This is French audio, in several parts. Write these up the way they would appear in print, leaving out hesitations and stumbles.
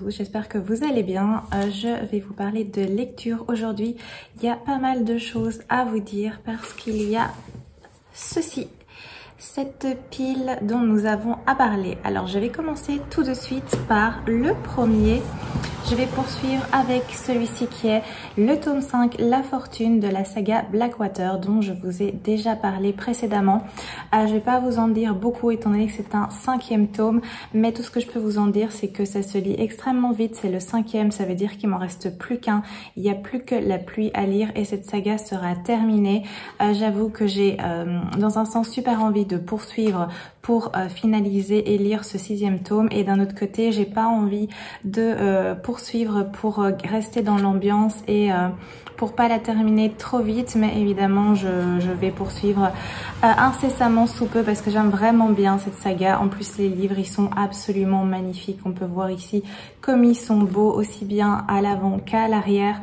tous, j'espère que vous allez bien. Je vais vous parler de lecture aujourd'hui. Il y a pas mal de choses à vous dire parce qu'il y a ceci, cette pile dont nous avons à parler. Alors je vais commencer tout de suite par le premier. Je vais poursuivre avec celui-ci qui est le tome 5, La Fortune de la saga Blackwater, dont je vous ai déjà parlé précédemment. Je ne vais pas vous en dire beaucoup étant donné que c'est un 5e tome, mais tout ce que je peux vous en dire, c'est que ça se lit extrêmement vite. C'est le 5e, ça veut dire qu'il m'en reste plus qu'un. Il n'y a plus que la pluie à lire et cette saga sera terminée. J'avoue que j'ai dans un sens super envie de poursuivre pour finaliser et lire ce 6e tome, et d'un autre côté j'ai pas envie de poursuivre pour rester dans l'ambiance et pour pas la terminer trop vite, mais évidemment je vais poursuivre incessamment sous peu parce que j'aime vraiment bien cette saga. En plus les livres ils sont absolument magnifiques, on peut voir ici comme ils sont beaux aussi bien à l'avant qu'à l'arrière.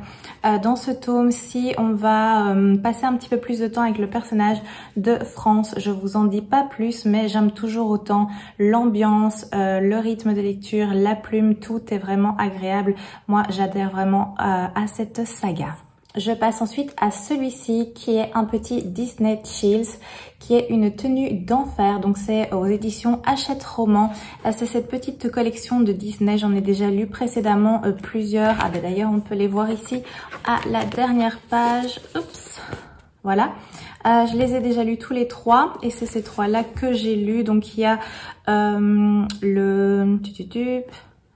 Dans ce tome-ci on va passer un petit peu plus de temps avec le personnage de France. Je vous en dis pas plus, mais j'aime toujours autant l'ambiance, le rythme de lecture, la plume, tout est vraiment agréable. Moi j'adhère vraiment à cette saga. Je passe ensuite à celui-ci qui est un petit Disney Chills, qui est une tenue d'enfer. Donc c'est aux éditions Hachette Roman. C'est cette petite collection de Disney. J'en ai déjà lu précédemment plusieurs. Ah ben d'ailleurs on peut les voir ici à la dernière page. Oups, voilà. Je les ai déjà lus tous les trois et c'est ces trois-là que j'ai lus. Donc il y a le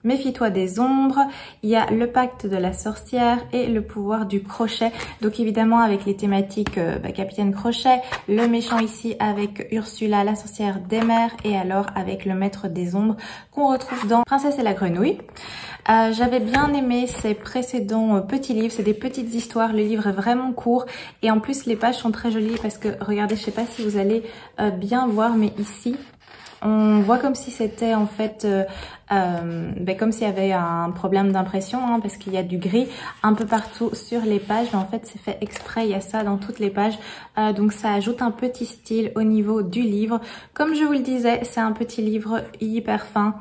Méfie-toi des ombres, il y a le pacte de la sorcière et le pouvoir du crochet. Donc évidemment avec les thématiques Capitaine Crochet, le méchant ici avec Ursula, la sorcière des mers, et alors avec le maître des ombres qu'on retrouve dans Princesse et la grenouille. J'avais bien aimé ces précédents petits livres, c'est des petites histoires, le livre est vraiment court et en plus les pages sont très jolies parce que regardez, je sais pas si vous allez bien voir, mais ici on voit comme si c'était en fait comme s'il y avait un problème d'impression, hein, parce qu'il y a du gris un peu partout sur les pages, mais en fait c'est fait exprès, il y a ça dans toutes les pages, donc ça ajoute un petit style au niveau du livre. Comme je vous le disais, c'est un petit livre hyper fin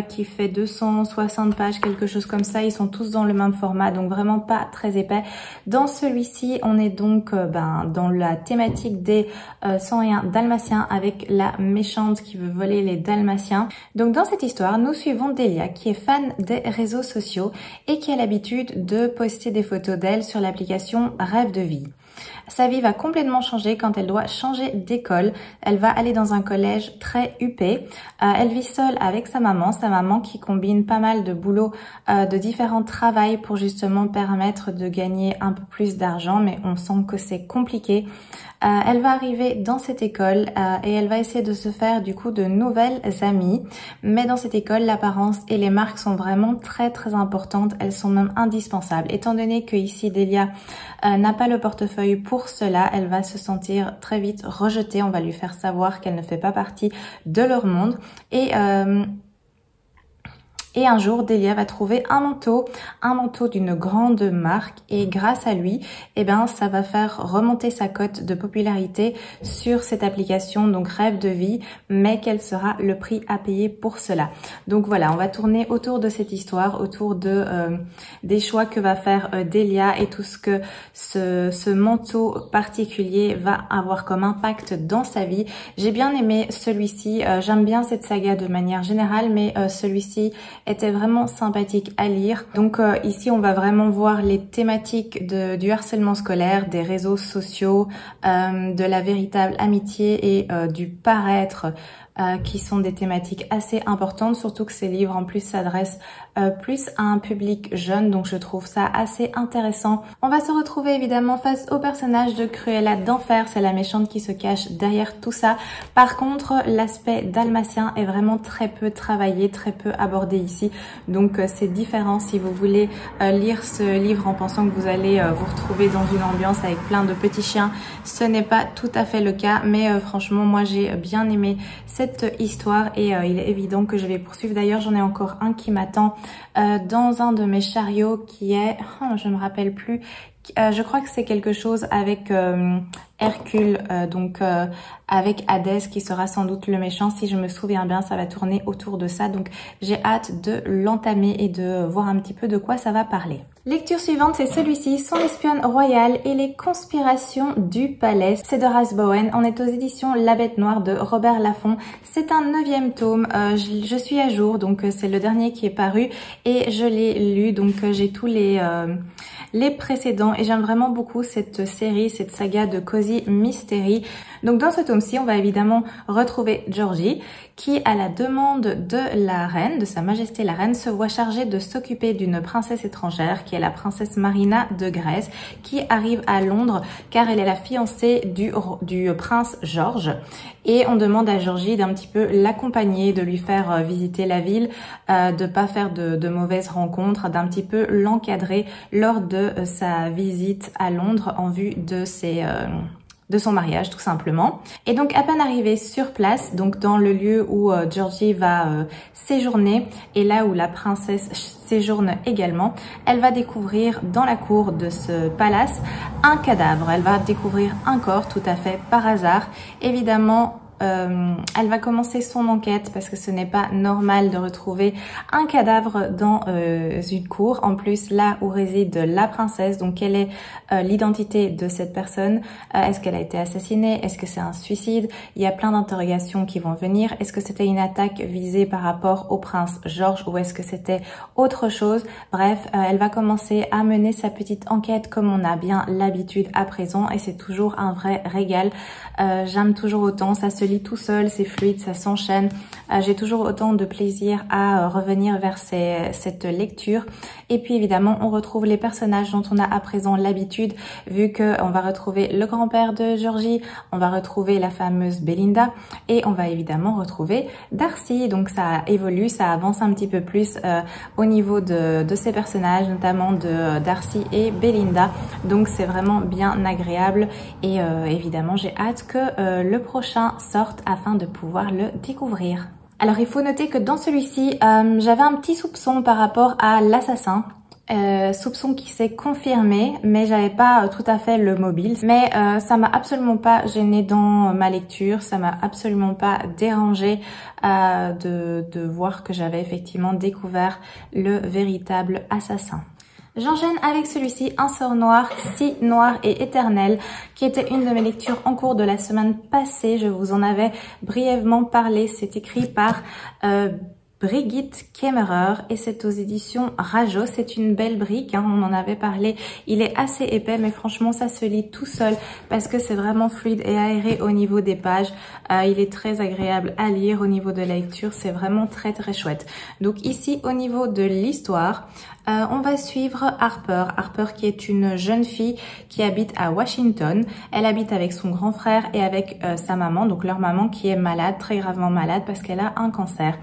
qui fait 260 pages, quelque chose comme ça. Ils sont tous dans le même format, donc vraiment pas très épais. Dans celui-ci, on est donc dans la thématique des 101 dalmatiens avec la méchante qui veut voler les dalmatiens. Donc dans cette histoire, nous suivons Delia qui est fan des réseaux sociaux et qui a l'habitude de poster des photos d'elle sur l'application Rêve de vie. Sa vie va complètement changer quand elle doit changer d'école. Elle va aller dans un collège très huppé. Elle vit seule avec sa maman qui combine pas mal de boulot, de différents travails pour justement permettre de gagner un peu plus d'argent, mais on sent que c'est compliqué. Elle va arriver dans cette école et elle va essayer de se faire du coup de nouvelles amies. Mais dans cette école, l'apparence et les marques sont vraiment très importantes. Elles sont même indispensables. Étant donné que ici Delia n'a pas le portefeuille pour cela, elle va se sentir très vite rejetée. On va lui faire savoir qu'elle ne fait pas partie de leur monde. Et un jour, Delia va trouver un manteau d'une grande marque, et grâce à lui, ça va faire remonter sa cote de popularité sur cette application, donc Rêve de vie, mais quel sera le prix à payer pour cela? Donc voilà, on va tourner autour de cette histoire, autour de des choix que va faire Delia et tout ce que ce manteau particulier va avoir comme impact dans sa vie. J'ai bien aimé celui-ci, j'aime bien cette saga de manière générale, mais celui-ci était vraiment sympathique à lire. Donc ici on va vraiment voir les thématiques du harcèlement scolaire, des réseaux sociaux, de la véritable amitié et du paraître, qui sont des thématiques assez importantes, surtout que ces livres en plus s'adressent plus à un public jeune, donc je trouve ça assez intéressant. On va se retrouver évidemment face au personnage de Cruella d'Enfer, c'est la méchante qui se cache derrière tout ça. Par contre, l'aspect dalmatien est vraiment très peu travaillé, très peu abordé ici, donc c'est différent si vous voulez lire ce livre en pensant que vous allez vous retrouver dans une ambiance avec plein de petits chiens. Ce n'est pas tout à fait le cas, mais franchement moi j'ai bien aimé cette histoire et il est évident que je vais poursuivre. D'ailleurs j'en ai encore un qui m'attend dans un de mes chariots qui est, je ne me rappelle plus, Je crois que c'est quelque chose avec Hercule, avec Hadès qui sera sans doute le méchant. Si je me souviens bien, ça va tourner autour de ça. Donc j'ai hâte de l'entamer et de voir un petit peu de quoi ça va parler. Lecture suivante, c'est celui-ci, Son espionne royale et les conspirations du palais. C'est de Russ Bowen. On est aux éditions La Bête Noire de Robert Laffont. C'est un 9e tome. Je suis à jour, donc c'est le dernier qui est paru et je l'ai lu. Donc j'ai tous les précédents et j'aime vraiment beaucoup cette série, cette saga de Cozy Mystery. Donc dans ce tome-ci, on va évidemment retrouver Georgie qui, à la demande de la reine, de Sa Majesté la Reine, se voit chargée de s'occuper d'une princesse étrangère qui est la princesse Marina de Grèce qui arrive à Londres car elle est la fiancée du prince George. Et on demande à Georgie d'un petit peu l'accompagner, de lui faire visiter la ville, de pas faire de mauvaises rencontres, d'un petit peu l'encadrer lors de sa visite à Londres en vue de son mariage tout simplement. Et donc à peine arrivée sur place, donc dans le lieu où Georgie va séjourner et là où la princesse séjourne également, elle va découvrir dans la cour de ce palace un cadavre. Elle va découvrir un corps tout à fait par hasard. Évidemment, elle va commencer son enquête parce que ce n'est pas normal de retrouver un cadavre dans une cour. En plus, là où réside la princesse, donc quelle est l'identité de cette personne? Est-ce qu'elle a été assassinée? Est-ce que c'est un suicide? Il y a plein d'interrogations qui vont venir. Est-ce que c'était une attaque visée par rapport au prince George ou est-ce que c'était autre chose? Bref, elle va commencer à mener sa petite enquête comme on a bien l'habitude à présent et c'est toujours un vrai régal. J'aime toujours autant, ça se lit tout seul, c'est fluide, ça s'enchaîne. J'ai toujours autant de plaisir à revenir vers cette lecture. Et puis évidemment, on retrouve les personnages dont on a à présent l'habitude, vu qu'on va retrouver le grand-père de Georgie, on va retrouver la fameuse Belinda et on va évidemment retrouver Darcy. Donc ça évolue, ça avance un petit peu plus au niveau de ces personnages, notamment de Darcy et Belinda. Donc c'est vraiment bien agréable et évidemment, j'ai hâte que le prochain sorte afin de pouvoir le découvrir. Alors il faut noter que dans celui-ci, j'avais un petit soupçon par rapport à l'assassin. Soupçon qui s'est confirmé, mais j'avais pas tout à fait le mobile. Mais ça m'a absolument pas gêné dans ma lecture, ça m'a absolument pas dérangé de voir que j'avais effectivement découvert le véritable assassin. J'enchaîne avec celui-ci, Un sort noir, si noir et éternel, qui était une de mes lectures en cours de la semaine passée. Je vous en avais brièvement parlé. C'est écrit par Brigitte Kemmerer et c'est aux éditions Rajo. C'est une belle brique, hein, on en avait parlé. Il est assez épais mais franchement ça se lit tout seul parce que c'est vraiment fluide et aéré au niveau des pages. Il est très agréable à lire au niveau de la lecture, c'est vraiment très très chouette. Donc ici au niveau de l'histoire, on va suivre Harper. Harper qui est une jeune fille qui habite à Washington. Elle habite avec son grand frère et avec sa maman, donc leur maman qui est malade, très gravement malade parce qu'elle a un cancer.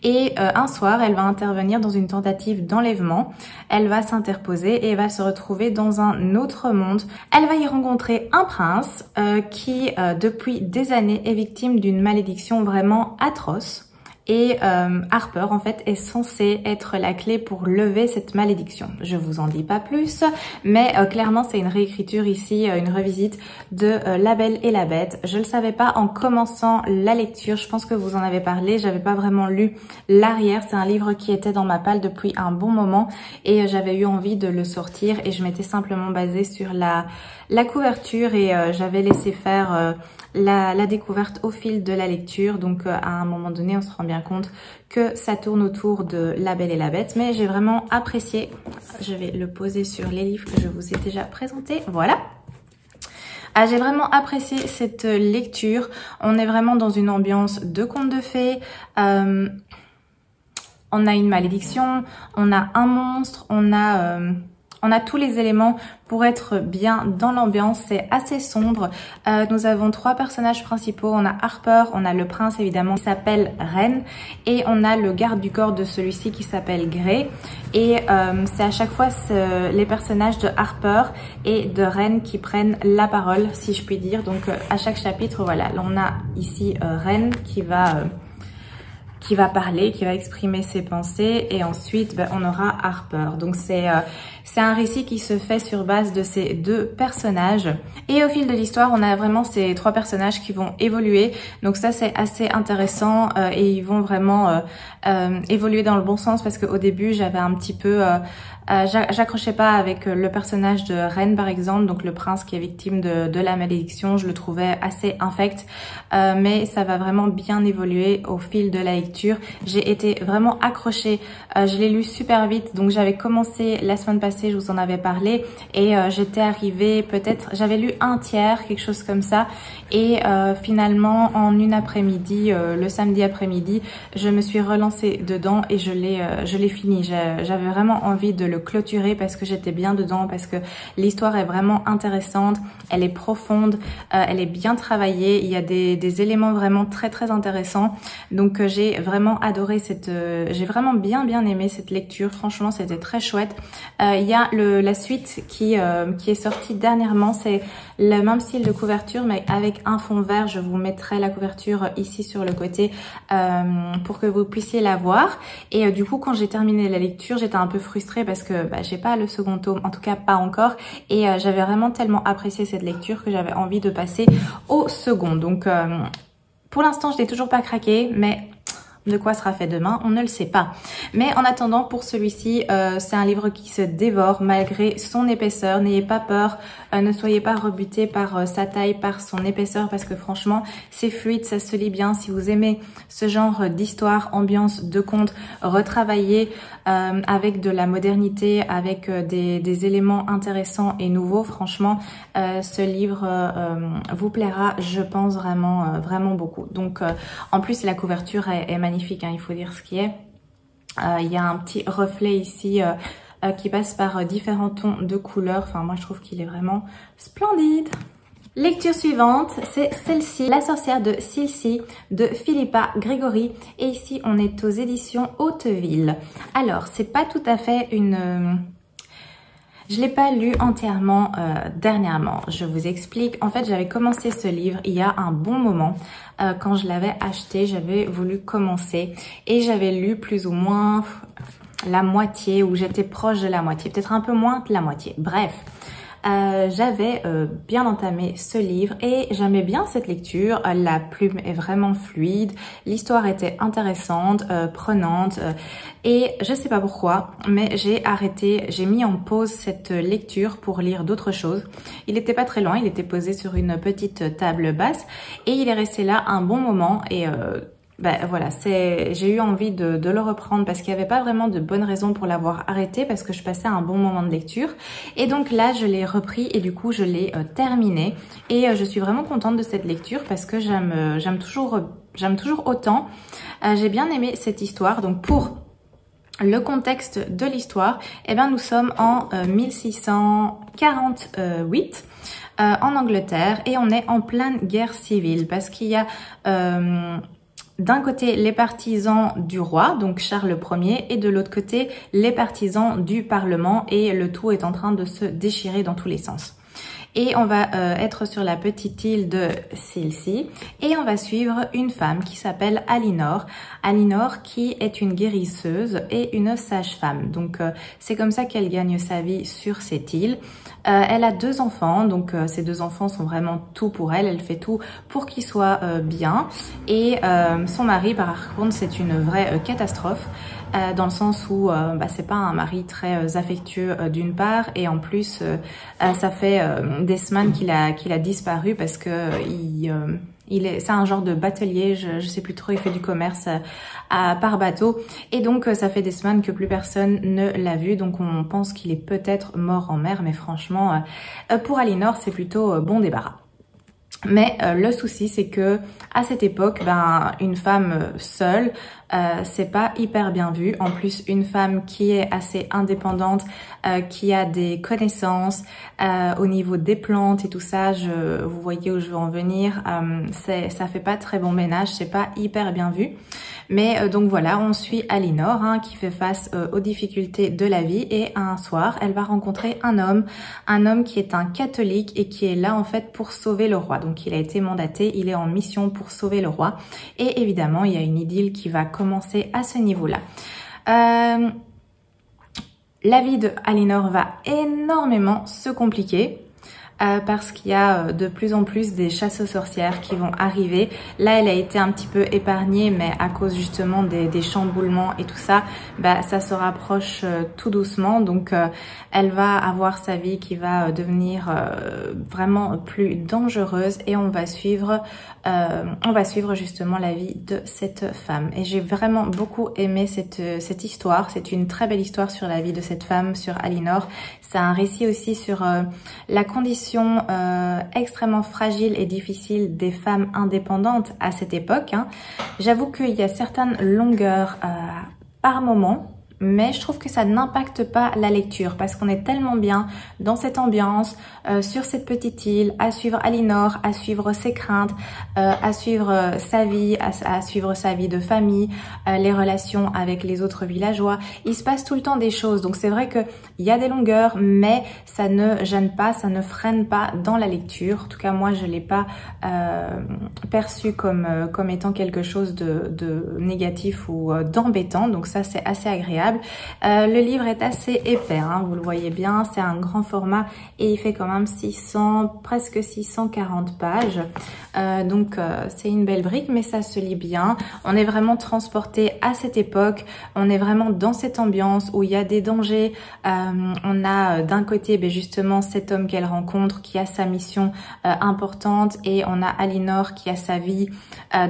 Et un soir, elle va intervenir dans une tentative d'enlèvement. Elle va s'interposer et va se retrouver dans un autre monde. Elle va y rencontrer un prince qui, depuis des années, est victime d'une malédiction vraiment atroce. Et Harper en fait est censée être la clé pour lever cette malédiction. Je vous en dis pas plus, mais clairement c'est une réécriture ici, une revisite de La Belle et la Bête. Je le savais pas en commençant la lecture, je pense que vous en avez parlé, j'avais pas vraiment lu l'arrière. C'est un livre qui était dans ma palle depuis un bon moment et j'avais eu envie de le sortir et je m'étais simplement basée sur la couverture et j'avais laissé faire la découverte au fil de la lecture. Donc à un moment donné on se rend bien compte que ça tourne autour de La Belle et la Bête, mais j'ai vraiment apprécié. Je vais le poser sur les livres que je vous ai déjà présentés, voilà. J'ai vraiment apprécié cette lecture. On est vraiment dans une ambiance de conte de fées. On a une malédiction, on a un monstre, on a tous les éléments pour être bien dans l'ambiance. C'est assez sombre. Nous avons trois personnages principaux. On a Harper, on a le prince évidemment qui s'appelle Ren et on a le garde du corps de celui-ci qui s'appelle Grey. Et c'est à chaque fois les personnages de Harper et de Ren qui prennent la parole, si je puis dire. Donc à chaque chapitre, voilà, on a ici Ren qui va qui va parler, qui va exprimer ses pensées, et ensuite on aura Harper. Donc c'est un récit qui se fait sur base de ces deux personnages, et au fil de l'histoire on a vraiment ces trois personnages qui vont évoluer, donc ça c'est assez intéressant, et ils vont vraiment évoluer dans le bon sens, parce qu'au début j'avais un petit peu j'accrochais pas avec le personnage de Ren par exemple, donc le prince qui est victime de la malédiction. Je le trouvais assez infect, mais ça va vraiment bien évoluer au fil de la lecture. J'ai été vraiment accrochée, je l'ai lu super vite, donc j'avais commencé la semaine passée, je vous en avais parlé, et j'étais arrivée peut-être, j'avais lu un tiers, quelque chose comme ça, et finalement en une après-midi, le samedi après-midi, je me suis relancée dedans et je l'ai fini. J'avais vraiment envie de le clôturer parce que j'étais bien dedans, parce que l'histoire est vraiment intéressante, elle est profonde, elle est bien travaillée, il y a des éléments vraiment très intéressants, donc j'ai vraiment adoré j'ai vraiment bien aimé cette lecture. Franchement c'était très chouette. Il y a la suite qui est sortie dernièrement, c'est le même style de couverture mais avec un fond vert. Je vous mettrai la couverture ici sur le côté pour que vous puissiez la voir, et du coup quand j'ai terminé la lecture j'étais un peu frustrée parce que j'ai pas le second tome, en tout cas pas encore, et j'avais vraiment tellement apprécié cette lecture que j'avais envie de passer au second. Donc pour l'instant je l'ai toujours pas craqué, mais de quoi sera fait demain, on ne le sait pas. Mais en attendant, pour celui-ci, c'est un livre qui se dévore malgré son épaisseur. N'ayez pas peur, ne soyez pas rebutés par sa taille, par son épaisseur, parce que franchement, c'est fluide, ça se lit bien. Si vous aimez ce genre d'histoire, ambiance, de conte, retravaillé avec de la modernité, avec des éléments intéressants et nouveaux, franchement, ce livre vous plaira, je pense vraiment beaucoup. Donc, en plus, la couverture est magnifique. Il faut dire ce qui est. Il y a un petit reflet ici qui passe par différents tons de couleurs. Enfin, moi, je trouve qu'il est vraiment splendide. Lecture suivante, c'est celle-ci, La sorcière de Silcy de Philippa Gregory. Et ici, on est aux éditions Hauteville. Alors, c'est pas tout à fait une... Je ne l'ai pas lu entièrement dernièrement, je vous explique. En fait, j'avais commencé ce livre il y a un bon moment. Quand je l'avais acheté, j'avais voulu commencer et j'avais lu plus ou moins la moitié, ou j'étais proche de la moitié, peut-être un peu moins de la moitié. Bref, j'avais bien entamé ce livre et j'aimais bien cette lecture. La plume est vraiment fluide, l'histoire était intéressante, prenante, et je sais pas pourquoi, mais j'ai arrêté, j'ai mis en pause cette lecture pour lire d'autres choses. Il n'était pas très loin, il était posé sur une petite table basse et il est resté là un bon moment, et voilà, j'ai eu envie de le reprendre parce qu'il n'y avait pas vraiment de bonnes raisons pour l'avoir arrêté, parce que je passais un bon moment de lecture. Et donc là, je l'ai repris et du coup, je l'ai terminé. Et je suis vraiment contente de cette lecture parce que j'aime toujours autant. J'ai bien aimé cette histoire. Donc pour le contexte de l'histoire, eh bien, nous sommes en 1648. En Angleterre, et on est en pleine guerre civile parce qu'il y a... d'un côté, les partisans du roi, donc Charles Ier, et de l'autre côté, les partisans du Parlement, et le tout est en train de se déchirer dans tous les sens. Et on va être sur la petite île de Silcy et on va suivre une femme qui s'appelle Alinor. Alinor qui est une guérisseuse et une sage-femme. Donc c'est comme ça qu'elle gagne sa vie sur cette île. Elle a 2 enfants, donc ces 2 enfants sont vraiment tout pour elle. Elle fait tout pour qu'ils soient bien. Et son mari, par contre, c'est une vraie catastrophe. Dans le sens où c'est pas un mari très affectueux d'une part, et en plus ça fait des semaines qu'il a disparu parce que c'est un genre de batelier, je sais plus trop, il fait du commerce par bateau, et donc ça fait des semaines que plus personne ne l'a vu, donc on pense qu'il est peut-être mort en mer, mais franchement pour Alinor c'est plutôt bon débarras. Mais le souci, c'est que à cette époque, une femme seule, c'est pas hyper bien vu. En plus, une femme qui est assez indépendante, qui a des connaissances au niveau des plantes et tout ça, vous voyez où je veux en venir, ça fait pas très bon ménage, c'est pas hyper bien vu. Mais donc voilà, on suit Alinor qui fait face aux difficultés de la vie, et un soir, elle va rencontrer un homme qui est un catholique et qui est là en fait pour sauver le roi. Donc il a été mandaté, il est en mission pour sauver le roi, et évidemment il y a une idylle qui va commencer commencer à ce niveau-là. La vie de Alinor va énormément se compliquer. Parce qu'il y a de plus en plus des chasses aux sorcières qui vont arriver. Là, elle a été un petit peu épargnée, mais à cause justement des chamboulements et tout ça, bah, ça se rapproche tout doucement. Donc, elle va avoir sa vie qui va devenir vraiment plus dangereuse et on va suivre justement la vie de cette femme. Et j'ai vraiment beaucoup aimé cette histoire. C'est une très belle histoire sur la vie de cette femme, sur Alinor. C'est un récit aussi sur la condition extrêmement fragile et difficile des femmes indépendantes à cette époque. J'avoue qu'il y a certaines longueurs par moment, mais je trouve que ça n'impacte pas la lecture parce qu'on est tellement bien dans cette ambiance, sur cette petite île, à suivre Alinor, à suivre ses craintes, à suivre sa vie, à suivre sa vie de famille, les relations avec les autres villageois. Il se passe tout le temps des choses, donc c'est vrai qu'il y a des longueurs, mais ça ne gêne pas, ça ne freine pas dans la lecture. En tout cas, moi, je ne l'ai pas perçu comme étant quelque chose de négatif ou d'embêtant, donc ça, c'est assez agréable. Le livre est assez épais, hein, vous le voyez bien, c'est un grand format et il fait quand même presque 640 pages. Donc c'est une belle brique, mais ça se lit bien. On est vraiment transporté à cette époque, on est vraiment dans cette ambiance où il y a des dangers. On a d'un côté justement cet homme qu'elle rencontre qui a sa mission importante et on a Alinor qui a sa vie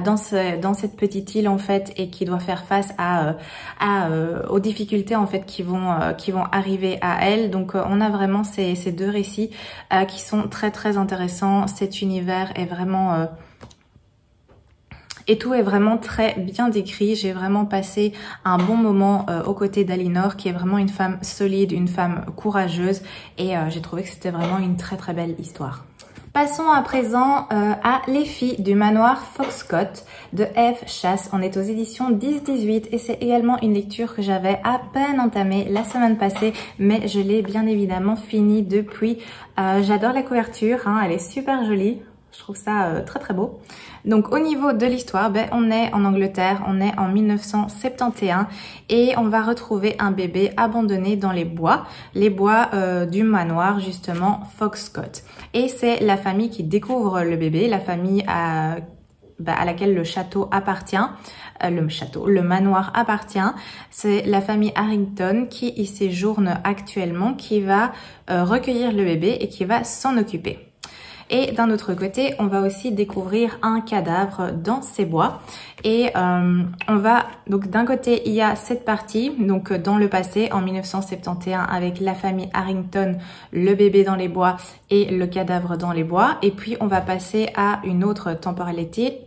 dans cette petite île en fait et qui doit faire face aux difficultés en fait qui vont arriver à elle. Donc on a vraiment ces deux récits qui sont très très intéressants. Cet univers est vraiment et tout est vraiment très bien décrit. J'ai vraiment passé un bon moment aux côtés d'Alinor qui est vraiment une femme solide, une femme courageuse et j'ai trouvé que c'était vraiment une très très belle histoire. Passons à présent à Les filles du manoir Foxcott de Eve Chasse. On est aux éditions 10-18 et c'est également une lecture que j'avais à peine entamée la semaine passée, mais je l'ai bien évidemment finie depuis. J'adore la couverture, hein, elle est super jolie. Je trouve ça très très beau. Donc au niveau de l'histoire, on est en Angleterre, on est en 1971 et on va retrouver un bébé abandonné dans les bois du manoir justement Foxcott. Et c'est la famille qui découvre le bébé, la famille à laquelle le château appartient, le manoir appartient. C'est la famille Harrington qui y séjourne actuellement, qui va recueillir le bébé et qui va s'en occuper. Et d'un autre côté, on va aussi découvrir un cadavre dans ces bois. Et donc d'un côté, il y a cette partie, donc dans le passé, en 1971, avec la famille Harrington, le bébé dans les bois et le cadavre dans les bois. Et puis, on va passer à une autre temporalité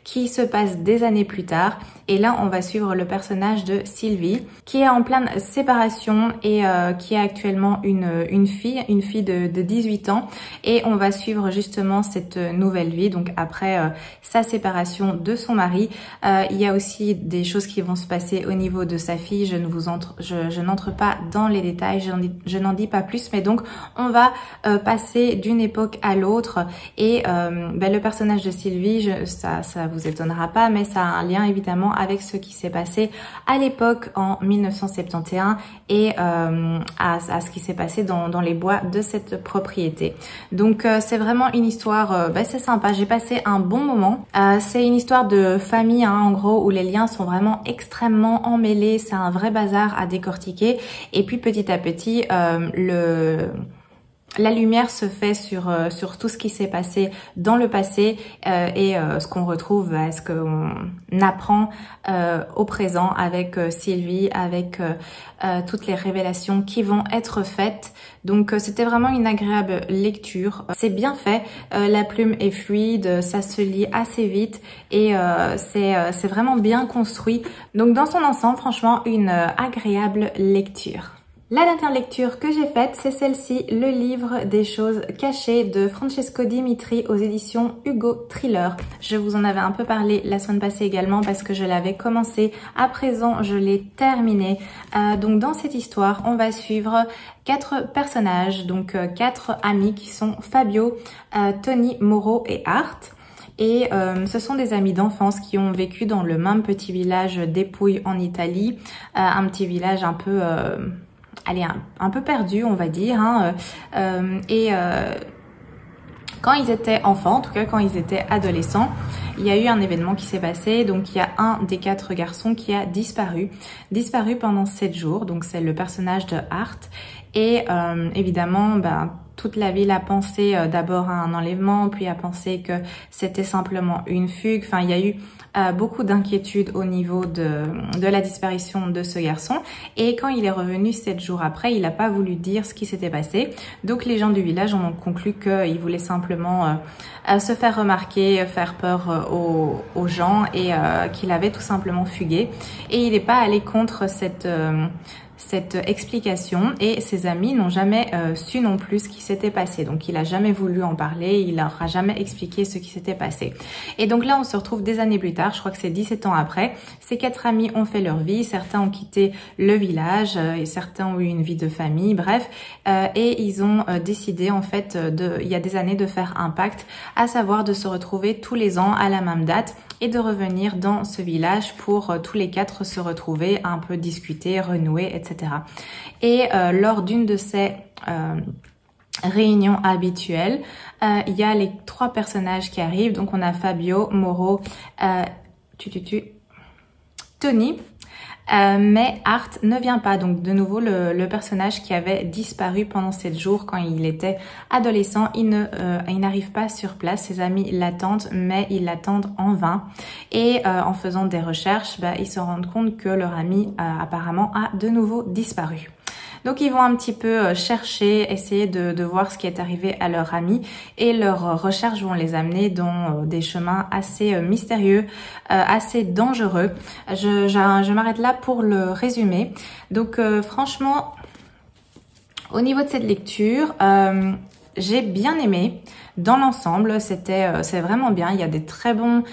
qui se passe des années plus tard. Et là, on va suivre le personnage de Sylvie, qui est en pleine séparation et qui a actuellement une fille de 18 ans. Et on va suivre justement cette nouvelle vie, donc après sa séparation de son mari. Il y a aussi des choses qui vont se passer au niveau de sa fille. Je n'entre pas dans les détails, je n'en dis pas plus, mais donc on va passer d'une époque à l'autre. Et le personnage de Sylvie, ça vous étonnera pas, mais ça a un lien évidemment avec ce qui s'est passé à l'époque en 1971 et à ce qui s'est passé dans les bois de cette propriété. Donc c'est vraiment une histoire, c'est sympa, j'ai passé un bon moment. C'est une histoire de famille, hein, en gros, où les liens sont vraiment extrêmement emmêlés, c'est un vrai bazar à décortiquer. Et puis petit à petit, la lumière se fait sur tout ce qui s'est passé dans le passé et ce qu'on retrouve, ce qu'on apprend au présent avec Sylvie, avec toutes les révélations qui vont être faites. Donc c'était vraiment une agréable lecture. C'est bien fait, la plume est fluide, ça se lit assez vite et c'est vraiment bien construit. Donc dans son ensemble, franchement, une agréable lecture. La dernière lecture que j'ai faite, c'est celle-ci, Le livre des choses cachées de Francesco Dimitri aux éditions Hugo Thriller. Je vous en avais un peu parlé la semaine passée également parce que je l'avais commencé. À présent, je l'ai terminé. Donc dans cette histoire, on va suivre 4 personnages, donc 4 amis qui sont Fabio, Tony, Mauro et Art. Et ce sont des amis d'enfance qui ont vécu dans le même petit village d'Epui en Italie, un petit village un peu, allez, un peu perdu, on va dire. Hein, quand ils étaient enfants, en tout cas quand ils étaient adolescents, il y a eu un événement qui s'est passé. Donc il y a un des 4 garçons qui a disparu pendant 7 jours. Donc c'est le personnage de Art. Et évidemment, toute la ville a pensé d'abord à un enlèvement, puis a pensé que c'était simplement une fugue. Enfin, il y a eu beaucoup d'inquiétudes au niveau de la disparition de ce garçon. Et quand il est revenu 7 jours après, il n'a pas voulu dire ce qui s'était passé. Donc les gens du village ont conclu qu'il voulait simplement se faire remarquer, faire peur aux gens et qu'il avait tout simplement fugué. Et il n'est pas allé contre cette explication et ses amis n'ont jamais su non plus ce qui s'était passé. Donc il a jamais voulu en parler, il leur a jamais expliqué ce qui s'était passé. Et donc là on se retrouve des années plus tard, je crois que c'est 17 ans après. Ces 4 amis ont fait leur vie, certains ont quitté le village et certains ont eu une vie de famille, bref. Et ils ont décidé en fait il y a des années de faire un pacte, à savoir de se retrouver tous les ans à la même date et de revenir dans ce village pour tous les 4 se retrouver, un peu discuter, renouer, etc. Et lors d'une de ces réunions habituelles, il y a les 3 personnages qui arrivent. Donc on a Fabio, Mauro, Tony. Mais Art ne vient pas, donc de nouveau le personnage qui avait disparu pendant 7 jours quand il était adolescent, il n'arrive pas sur place, ses amis l'attendent mais ils l'attendent en vain et en faisant des recherches, ils se rendent compte que leur ami apparemment a de nouveau disparu. Donc ils vont un petit peu chercher, essayer de voir ce qui est arrivé à leur ami et leurs recherches vont les amener dans des chemins assez mystérieux, assez dangereux. Je m'arrête là pour le résumer. Donc franchement, au niveau de cette lecture, j'ai bien aimé. Dans l'ensemble, c'est vraiment bien. Il y a des très bons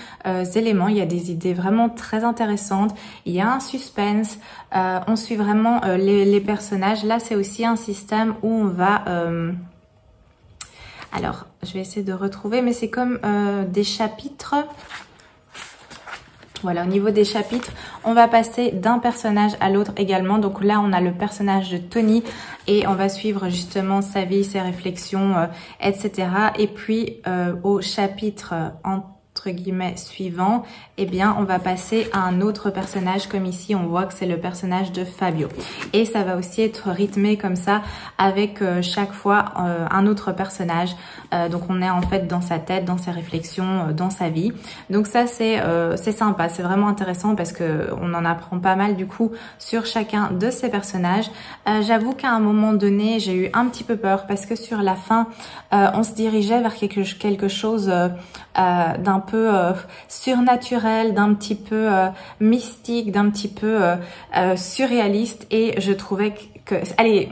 éléments, il y a des idées vraiment très intéressantes. Il y a un suspense. On suit vraiment les personnages. Là, c'est aussi un système où on va... alors, je vais essayer de retrouver, mais c'est comme des chapitres. Voilà, au niveau des chapitres, on va passer d'un personnage à l'autre également. Donc là, on a le personnage de Tony et on va suivre justement sa vie, ses réflexions, etc. Et puis, au chapitre entre guillemets suivant, eh bien, on va passer à un autre personnage. Comme ici, on voit que c'est le personnage de Fabio. Et ça va aussi être rythmé comme ça, avec chaque fois un autre personnage. Donc, on est en fait dans sa tête, dans ses réflexions, dans sa vie. Donc ça, c'est sympa, c'est vraiment intéressant parce que on en apprend pas mal du coup sur chacun de ces personnages. J'avoue qu'à un moment donné, j'ai eu un petit peu peur parce que sur la fin, on se dirigeait vers quelque chose d'un peu surnaturel, d'un petit peu mystique, d'un petit peu surréaliste et je trouvais que allez,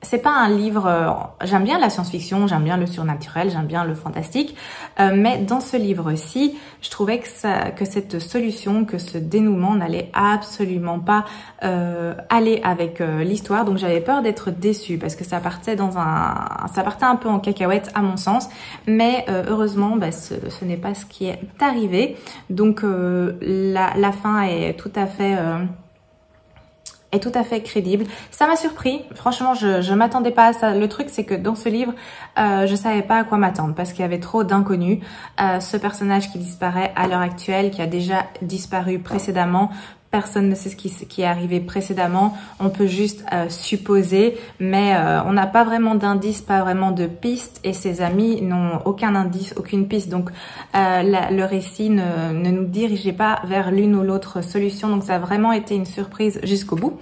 c'est pas un livre, j'aime bien la science-fiction, j'aime bien le surnaturel, j'aime bien le fantastique, mais dans ce livre-ci, je trouvais que cette solution, que ce dénouement n'allait absolument pas aller avec l'histoire, donc j'avais peur d'être déçue parce que ça partait un peu en cacahuète à mon sens, mais heureusement, ce n'est pas ce qui est arrivé, donc la fin est tout à fait crédible. Ça m'a surpris. Franchement, je m'attendais pas à ça. Le truc, c'est que dans ce livre, je savais pas à quoi m'attendre parce qu'il y avait trop d'inconnus. Ce personnage qui disparaît à l'heure actuelle, qui a déjà disparu précédemment, personne ne sait ce qui est arrivé précédemment. On peut juste supposer, mais on n'a pas vraiment d'indice, pas vraiment de piste. Et ses amis n'ont aucun indice, aucune piste. Donc, le récit ne nous dirigeait pas vers l'une ou l'autre solution. Donc, ça a vraiment été une surprise jusqu'au bout.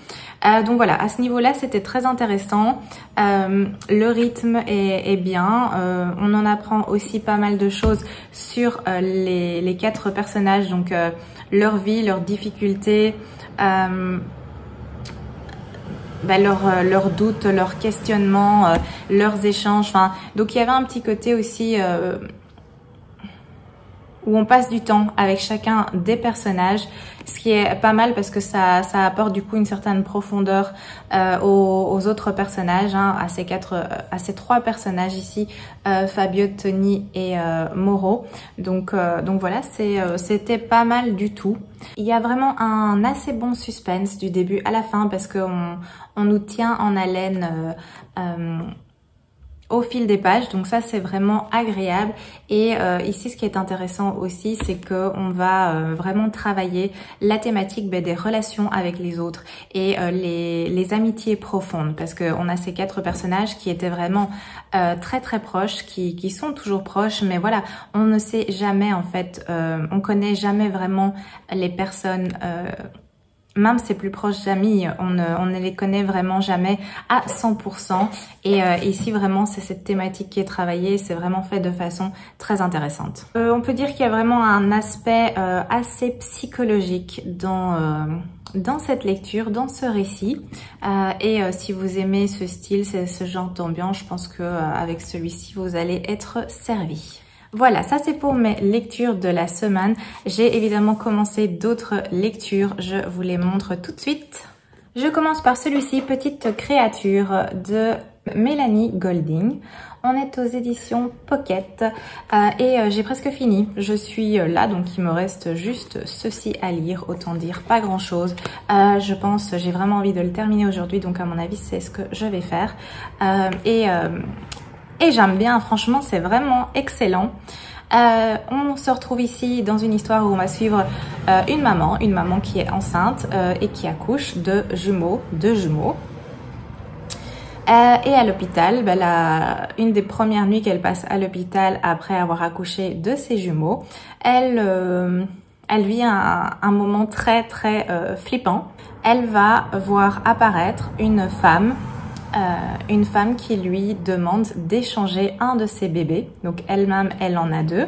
Donc voilà, à ce niveau-là, c'était très intéressant. Le rythme est bien. On en apprend aussi pas mal de choses sur les 4 personnages. Donc, leur vie, leurs difficultés, leurs doutes, leurs questionnements, leurs échanges. Enfin, donc il y avait un petit côté aussi où on passe du temps avec chacun des personnages, ce qui est pas mal parce que ça apporte du coup une certaine profondeur aux autres personnages, hein, à ces trois personnages ici, Fabio, Tony et Mauro. Donc voilà, c'était pas mal du tout. Il y a vraiment un assez bon suspense du début à la fin parce qu'on nous tient en haleine au fil des pages, donc ça c'est vraiment agréable. Et ici ce qui est intéressant aussi, c'est que on va vraiment travailler la thématique des relations avec les autres et les amitiés profondes, parce que on a ces quatre personnages qui étaient vraiment très très proches, qui sont toujours proches, mais voilà, on ne sait jamais en fait, on connaît jamais vraiment les personnes. Même ses plus proches amis, on ne les connaît vraiment jamais à 100%. Et ici, vraiment, c'est cette thématique qui est travaillée. C'est vraiment fait de façon très intéressante. On peut dire qu'il y a vraiment un aspect assez psychologique dans cette lecture, dans ce récit. Si vous aimez ce style, ce genre d'ambiance, je pense que avec celui-ci, vous allez être servi. Voilà, ça c'est pour mes lectures de la semaine. J'ai évidemment commencé d'autres lectures, je vous les montre tout de suite. Je commence par celui-ci, Petite créature de Mélanie Golding. On est aux éditions Pocket et j'ai presque fini. Je suis là, donc il me reste juste ceci à lire, autant dire pas grand chose. Je pense, j'ai vraiment envie de le terminer aujourd'hui, donc à mon avis c'est ce que je vais faire. Et j'aime bien, franchement, c'est vraiment excellent. On se retrouve ici dans une histoire où on va suivre une maman qui est enceinte et qui accouche de deux jumeaux. Et à l'hôpital, une des premières nuits qu'elle passe à l'hôpital après avoir accouché de ses jumeaux, elle vit un moment très très flippant. Elle va voir apparaître une femme qui lui demande d'échanger un de ses bébés. Donc elle-même, elle en a deux.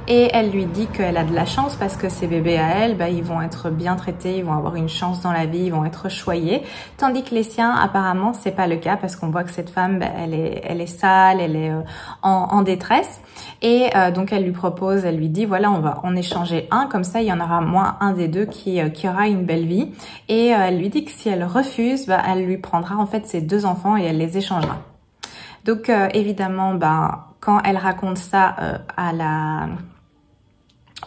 Et elle lui dit qu'elle a de la chance parce que ses bébés à elle, ils vont être bien traités, ils vont avoir une chance dans la vie, ils vont être choyés. Tandis que les siens, apparemment, c'est pas le cas parce qu'on voit que cette femme, elle est sale, elle est en détresse. Et donc elle lui propose, elle lui dit voilà, on va en échanger un, comme ça il y en aura moins un des deux qui aura une belle vie. Et elle lui dit que si elle refuse, elle lui prendra en fait ses deux enfants et elle les échangera. Donc évidemment, quand elle raconte ça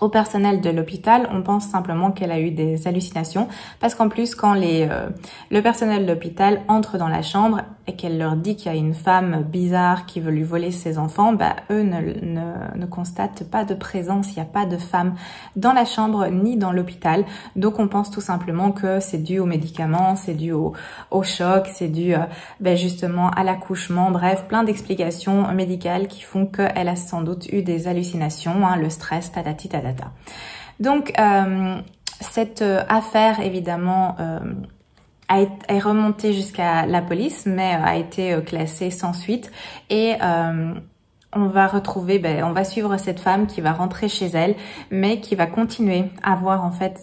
au personnel de l'hôpital, on pense simplement qu'elle a eu des hallucinations parce qu'en plus quand le personnel de l'hôpital entre dans la chambre et qu'elle leur dit qu'il y a une femme bizarre qui veut lui voler ses enfants, eux ne constatent pas de présence, il n'y a pas de femme dans la chambre ni dans l'hôpital. Donc on pense tout simplement que c'est dû aux médicaments, c'est dû au choc, c'est dû justement à l'accouchement, bref, plein d'explications médicales qui font qu'elle a sans doute eu des hallucinations, le stress, tatati tatata. Donc cette affaire évidemment est remontée jusqu'à la police, mais a été classée sans suite. Et on va retrouver, on va suivre cette femme qui va rentrer chez elle, mais qui va continuer à voir en fait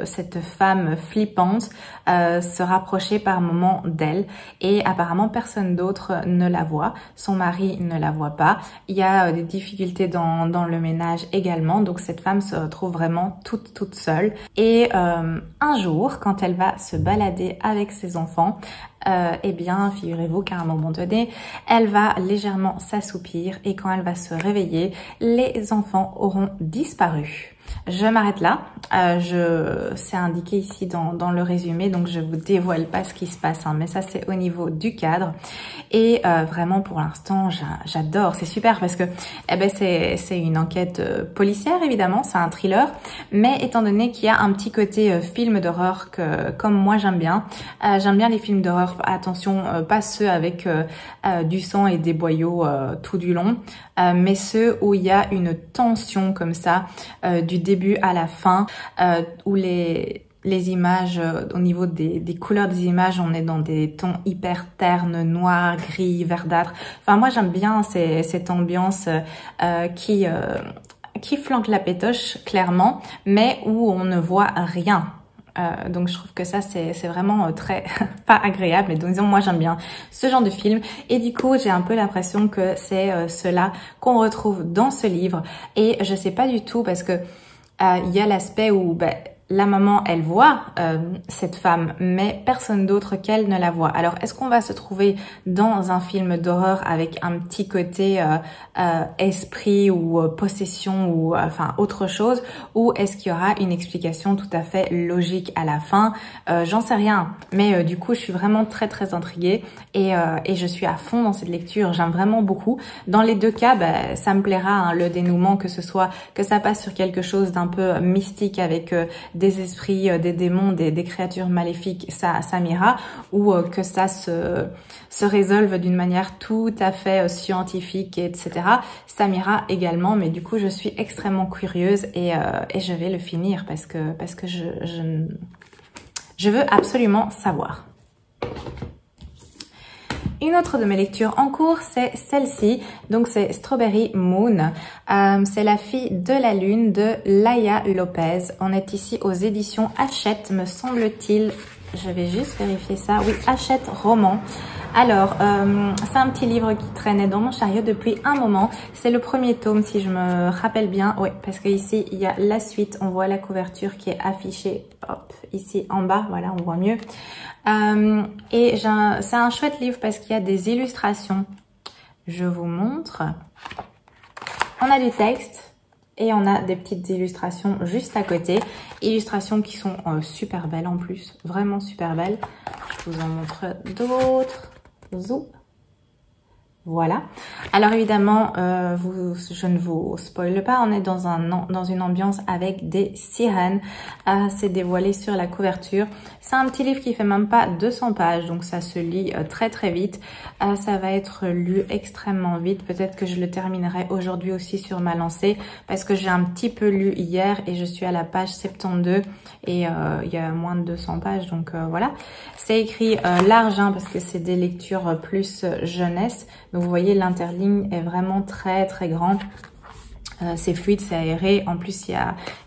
cette femme flippante se rapprocher par moments d'elle. Et apparemment personne d'autre ne la voit, son mari ne la voit pas. Il y a des difficultés dans le ménage également, donc cette femme se retrouve vraiment toute seule. Et un jour, quand elle va se balader avec ses enfants, figurez-vous qu'à un moment donné, elle va légèrement s'assoupir et quand elle va se réveiller, les enfants auront disparu. Je m'arrête là. C'est indiqué ici dans le résumé, donc je vous dévoile pas ce qui se passe, mais ça c'est au niveau du cadre. Et vraiment pour l'instant, j'adore. C'est super parce que c'est une enquête policière évidemment, c'est un thriller, mais étant donné qu'il y a un petit côté film d'horreur que comme moi j'aime bien les films d'horreur. Attention, pas ceux avec du sang et des boyaux tout du long, mais ceux où il y a une tension comme ça du début à la fin, où les images, au niveau des couleurs des images, on est dans des tons hyper ternes, noirs, gris, verdâtres. Enfin, moi, j'aime bien cette ambiance qui flanque la pétoche, clairement, mais où on ne voit rien. Donc je trouve que ça c'est vraiment très pas agréable, mais disons moi j'aime bien ce genre de film et du coup j'ai un peu l'impression que c'est cela qu'on retrouve dans ce livre et je sais pas du tout parce que il y a l'aspect où la maman, elle voit cette femme, mais personne d'autre qu'elle ne la voit. Alors, est-ce qu'on va se trouver dans un film d'horreur avec un petit côté esprit ou possession ou enfin autre chose, ou est-ce qu'il y aura une explication tout à fait logique à la fin? J'en sais rien, mais du coup, je suis vraiment très intriguée et je suis à fond dans cette lecture. J'aime vraiment beaucoup. Dans les deux cas, ça me plaira hein, le dénouement, que ce soit que ça passe sur quelque chose d'un peu mystique avec des esprits, des démons, des créatures maléfiques, ça m'ira, ou que ça se résolve d'une manière tout à fait scientifique, etc. Ça m'ira également, mais du coup je suis extrêmement curieuse et je vais le finir parce que je veux absolument savoir. Une autre de mes lectures en cours, c'est celle-ci. Donc, c'est Strawberry Moon. C'est La fille de la lune de Laia Lopez. On est ici aux éditions Hachette, me semble-t-il. Je vais juste vérifier ça. Oui, Hachette Roman. Alors, c'est un petit livre qui traînait dans mon chariot depuis un moment. C'est le premier tome, si je me rappelle bien. Oui, parce que ici il y a la suite. On voit la couverture qui est affichée hop, ici en bas. Voilà, on voit mieux. Et c'est un chouette livre parce qu'il y a des illustrations. Je vous montre. On a du texte et on a des petites illustrations juste à côté. Illustrations qui sont super belles en plus. Vraiment super belles. Je vous en montre d'autres. Zou. Voilà. Alors évidemment, je ne vous spoile pas, on est dans une ambiance avec des sirènes. C'est dévoilé sur la couverture. C'est un petit livre qui fait même pas 200 pages, donc ça se lit très vite. Ça va être lu extrêmement vite. Peut-être que je le terminerai aujourd'hui aussi sur ma lancée, parce que j'ai un petit peu lu hier et je suis à la page 72 et il y a moins de 200 pages, donc voilà. C'est écrit large, hein, parce que c'est des lectures plus jeunesse. Donc vous voyez, l'interligne est vraiment très grand. C'est fluide, c'est aéré. En plus, il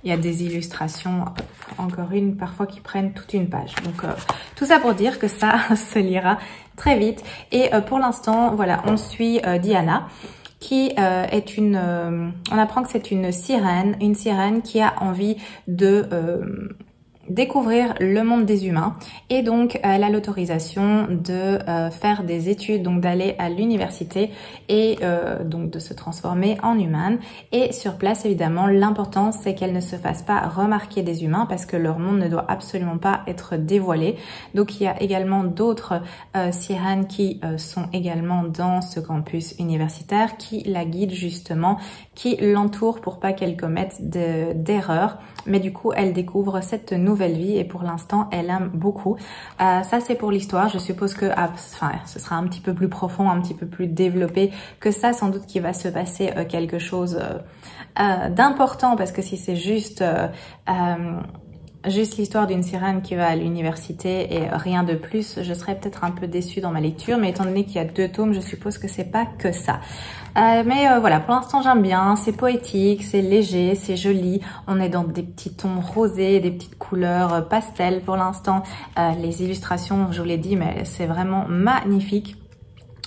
y a des illustrations, encore une, parfois qui prennent toute une page. Donc tout ça pour dire que ça se lira très vite. Et pour l'instant, voilà, on suit Diana, qui est on apprend que c'est une sirène qui a envie de découvrir le monde des humains et donc elle a l'autorisation de faire des études, donc d'aller à l'université et donc de se transformer en humaine. Et sur place, évidemment, l'important c'est qu'elle ne se fasse pas remarquer des humains parce que leur monde ne doit absolument pas être dévoilé. Donc il y a également d'autres sirènes qui sont également dans ce campus universitaire, qui la guident justement, qui l'entourent pour pas qu'elle commette d'erreurs. Mais du coup, elle découvre cette nouvelle vie et pour l'instant, elle aime beaucoup. Ça, c'est pour l'histoire. Je suppose que ce sera un petit peu plus profond, un petit peu plus développé que ça. Sans doute qu'il va se passer quelque chose d'important, parce que si c'est juste l'histoire d'une sirène qui va à l'université et rien de plus, je serais peut-être un peu déçue dans ma lecture, mais étant donné qu'il y a 2 tomes, je suppose que c'est pas que ça. Voilà, pour l'instant j'aime bien, c'est poétique, c'est léger, c'est joli, on est dans des petits tons rosés, des petites couleurs pastel pour l'instant. Les illustrations, je vous l'ai dit, mais c'est vraiment magnifique.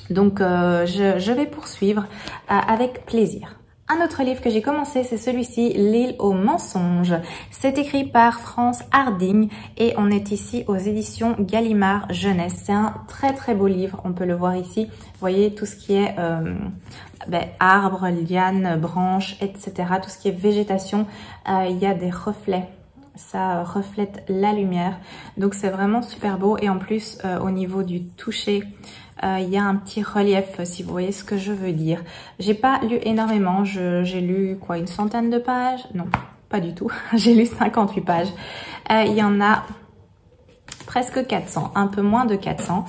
Donc je vais poursuivre avec plaisir. Un autre livre que j'ai commencé, c'est celui-ci, L'île aux mensonges. C'est écrit par France Harding et on est ici aux éditions Gallimard Jeunesse. C'est un très beau livre, on peut le voir ici. Vous voyez tout ce qui est arbres, lianes, branches, etc. Tout ce qui est végétation, il y a des reflets. Ça reflète la lumière. Donc c'est vraiment super beau et en plus au niveau du toucher, il y a un petit relief, si vous voyez ce que je veux dire. J'ai pas lu énormément, j'ai lu quoi, une centaine de pages? Non, pas du tout. J'ai lu 58 pages. Il y en a presque 400, un peu moins de 400.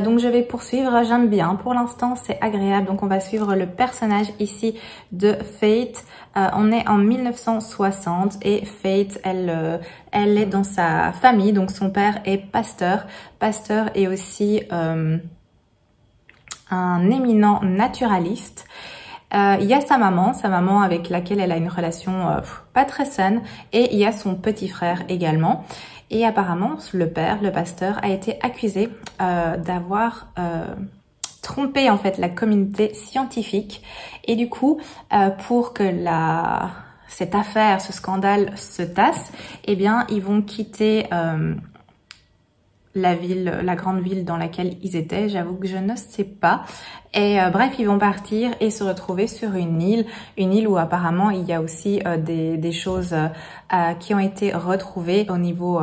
Donc je vais poursuivre, j'aime bien. Pour l'instant, c'est agréable. Donc on va suivre le personnage ici de Fate. On est en 1960 et Fate, elle est dans sa famille. Donc son père est pasteur et aussi un éminent naturaliste. Il y a sa maman avec laquelle elle a une relation pas très saine, et il y a son petit frère également. Et apparemment, le père, le pasteur, a été accusé d'avoir trompé en fait la communauté scientifique. Et du coup, pour que cette affaire, ce scandale se tasse, eh bien, ils vont quitter la grande ville dans laquelle ils étaient. J'avoue que je ne sais pas. Et bref, ils vont partir et se retrouver sur une île où apparemment il y a aussi des choses qui ont été retrouvées au niveau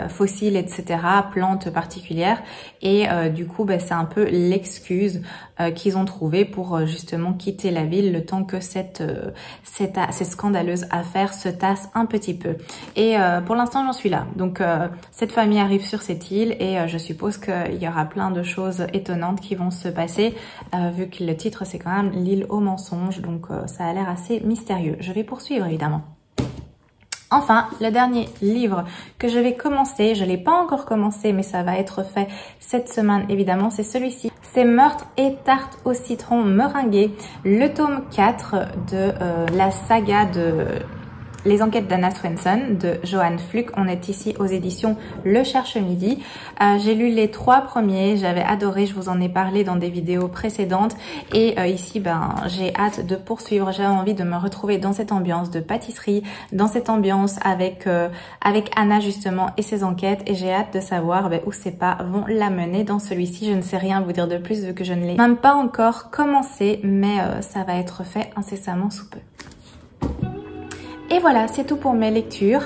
fossiles, etc., plantes particulières. Et du coup, c'est un peu l'excuse qu'ils ont trouvée pour justement quitter la ville le temps que cette scandaleuse affaire se tasse un petit peu. Et pour l'instant, j'en suis là. Donc, cette famille arrive sur cette île et je suppose qu'il y aura plein de choses étonnantes qui vont se passer vu que le titre, c'est quand même l'île aux mensonges. Donc, ça a l'air assez mystérieux. Je vais poursuivre, évidemment. Enfin, le dernier livre que je vais commencer, je ne l'ai pas encore commencé, mais ça va être fait cette semaine évidemment, c'est celui-ci. C'est Meurtre et tarte au citron meringué, le tome 4 de la saga de Les enquêtes d'Anna Swenson de Joanne Fluck. On est ici aux éditions Le Cherche Midi. J'ai lu les 3 premiers, j'avais adoré, je vous en ai parlé dans des vidéos précédentes. Et ici, j'ai hâte de poursuivre. J'avais envie de me retrouver dans cette ambiance de pâtisserie, dans cette ambiance avec Anna justement et ses enquêtes. Et j'ai hâte de savoir où ces pas vont la mener dans celui-ci. Je ne sais rien vous dire de plus vu que je ne l'ai même pas encore commencé, mais ça va être fait incessamment sous peu. Et voilà, c'est tout pour mes lectures.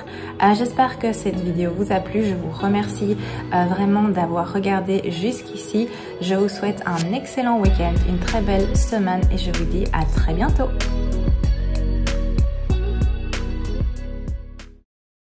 J'espère que cette vidéo vous a plu. Je vous remercie vraiment d'avoir regardé jusqu'ici. Je vous souhaite un excellent week-end, une très belle semaine et je vous dis à très bientôt.